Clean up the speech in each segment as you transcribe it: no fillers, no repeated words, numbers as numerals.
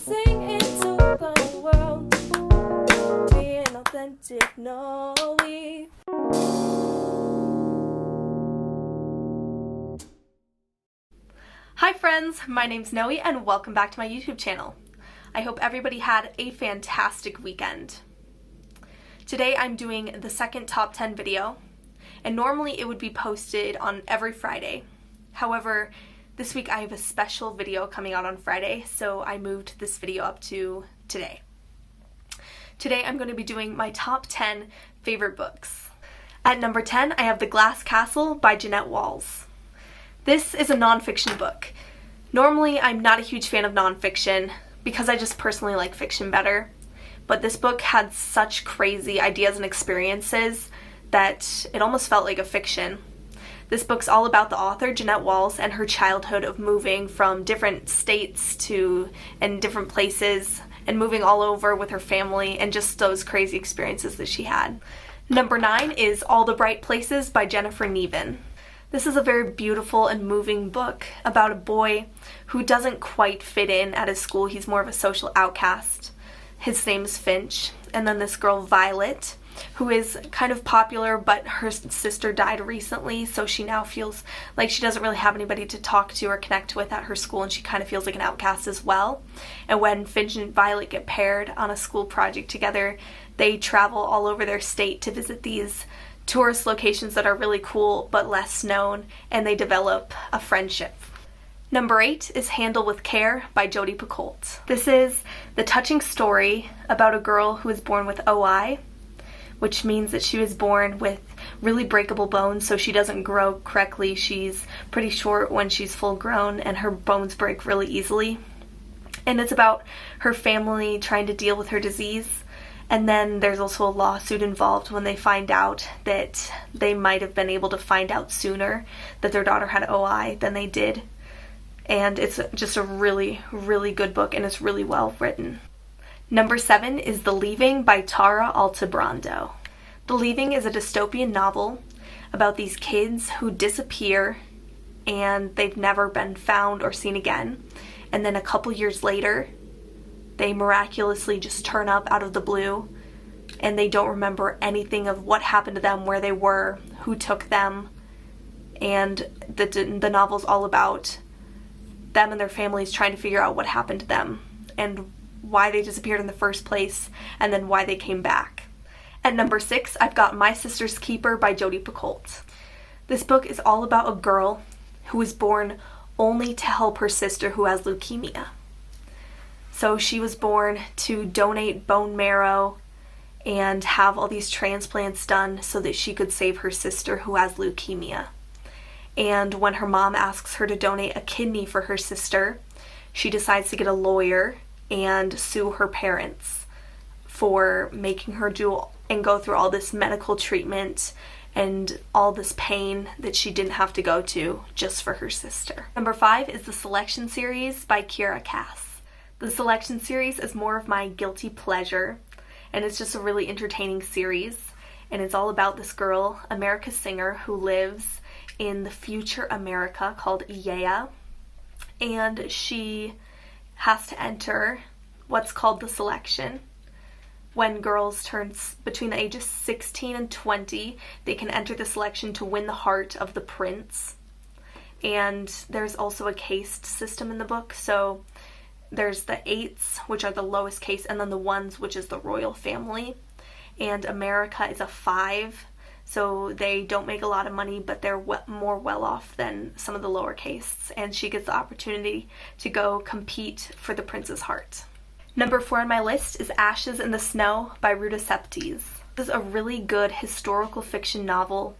sing into the world, being authentic, no we. Hi friends, my name's Noe and welcome back to my YouTube channel. I hope everybody had a fantastic weekend. Today I'm doing the second top 10 video, and normally it would be posted on every Friday. However, this week I have a special video coming out on Friday, so I moved this video up to today. Today I'm going to be doing my top 10 favorite books. At number 10, I have The Glass Castle by Jeanette Walls. This is a nonfiction book. Normally I'm not a huge fan of nonfiction because I just personally like fiction better, but this book had such crazy ideas and experiences that it almost felt like a fiction. This book's all about the author, Jeanette Walls, and her childhood of moving from different states and different places and moving all over with her family and just those crazy experiences that she had. Number 9 is All the Bright Places by Jennifer Niven. This is a very beautiful and moving book about a boy who doesn't quite fit in at his school. He's more of a social outcast. His name's Finch. And then this girl, Violet, who is kind of popular, but her sister died recently, so she now feels like she doesn't really have anybody to talk to or connect with at her school, and she kind of feels like an outcast as well. And when Finch and Violet get paired on a school project together, they travel all over their state to visit these tourist locations that are really cool but less known, and they develop a friendship. Number 8 is Handle with Care by Jodi Picoult. This is the touching story about a girl who was born with OI, which means that she was born with really breakable bones, so she doesn't grow correctly. She's pretty short when she's full grown, and her bones break really easily. And it's about her family trying to deal with her disease. And then there's also a lawsuit involved when they find out that they might have been able to find out sooner that their daughter had OI than they did. And it's just a really, really good book, and it's really well written. Number 7 is The Leaving by Tara Altebrando. The Leaving is a dystopian novel about these kids who disappear and they've never been found or seen again. And then a couple years later, they miraculously just turn up out of the blue, and they don't remember anything of what happened to them, where they were, who took them. And the novel's all about them and their families trying to figure out what happened to them and why they disappeared in the first place, and then why they came back. At number 6, I've got My Sister's Keeper by Jodi Picoult. This book is all about a girl who was born only to help her sister who has leukemia. So she was born to donate bone marrow and have all these transplants done so that she could save her sister who has leukemia. And when her mom asks her to donate a kidney for her sister, she decides to get a lawyer and sue her parents for making her do and go through all this medical treatment and all this pain that she didn't have to go to just for her sister. Number 5 is The Selection Series by Kiera Cass. The Selection Series is more of my guilty pleasure, and it's just a really entertaining series, and it's all about this girl, America Singer, who lives in the future America called Yea, and she has to enter what's called the selection. When girls turn between the ages 16 and 20, they can enter the selection to win the heart of the prince. And there's also a caste system in the book, so there's the 8s, which are the lowest caste, and then the 1s, which is the royal family. And America is a 5, so they don't make a lot of money, but they're more well off than some of the lower castes. And she gets the opportunity to go compete for the prince's heart. Number 4 on my list is Ashes in the Snow by Ruta Sepetys. This is a really good historical fiction novel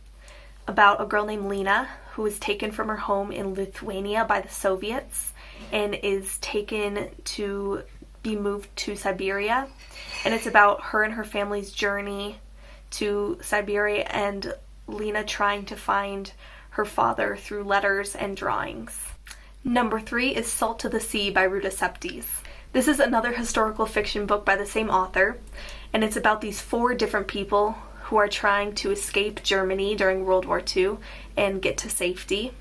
about a girl named Lena who was taken from her home in Lithuania by the Soviets and is taken to be moved to Siberia. And it's about her and her family's journey to Siberia and Lena trying to find her father through letters and drawings. Number 3 is Salt to the Sea by Ruta Sepetys. This is another historical fiction book by the same author, and it's about these 4 different people who are trying to escape Germany during World War II and get to safety.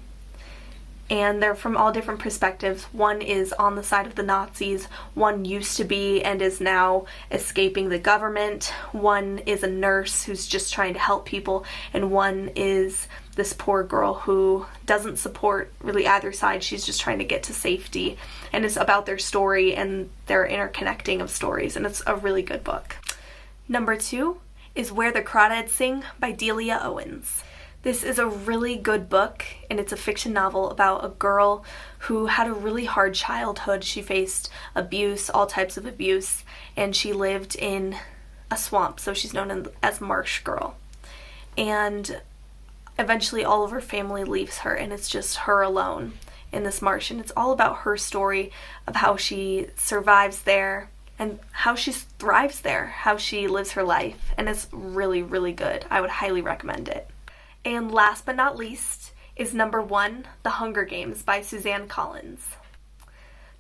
and they're from all different perspectives. One is on the side of the Nazis, one used to be and is now escaping the government, one is a nurse who's just trying to help people, and one is this poor girl who doesn't support really either side. She's just trying to get to safety, and it's about their story and their interconnecting of stories, and it's a really good book. Number 2 is Where the Crawdads Sing by Delia Owens. This is a really good book, and it's a fiction novel about a girl who had a really hard childhood. She faced abuse, all types of abuse, and she lived in a swamp, so she's known as Marsh Girl. And eventually all of her family leaves her, and it's just her alone in this marsh, and it's all about her story of how she survives there and how she thrives there, how she lives her life, and it's really, really good. I would highly recommend it. And last but not least is number 1, The Hunger Games by Suzanne Collins.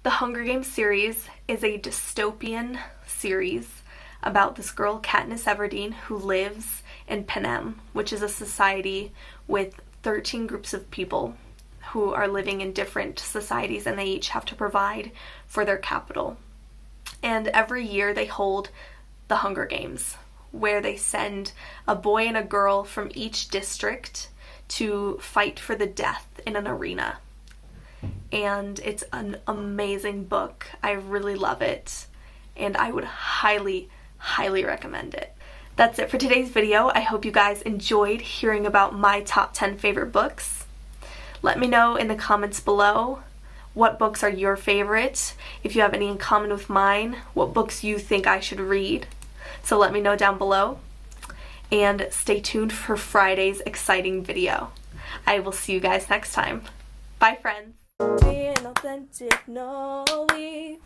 The Hunger Games series is a dystopian series about this girl, Katniss Everdeen, who lives in Panem, which is a society with 13 groups of people who are living in different societies, and they each have to provide for their capital. And every year they hold the Hunger Games, where they send a boy and a girl from each district to fight for the death in an arena. And it's an amazing book. I really love it, and I would highly, highly recommend it. That's it for today's video. I hope you guys enjoyed hearing about my top 10 favorite books. Let me know in the comments below what books are your favorite. If you have any in common with mine, what books you think I should read. So let me know down below, and stay tuned for Friday's exciting video. I will see you guys next time. Bye, friends. Being authentic, no, we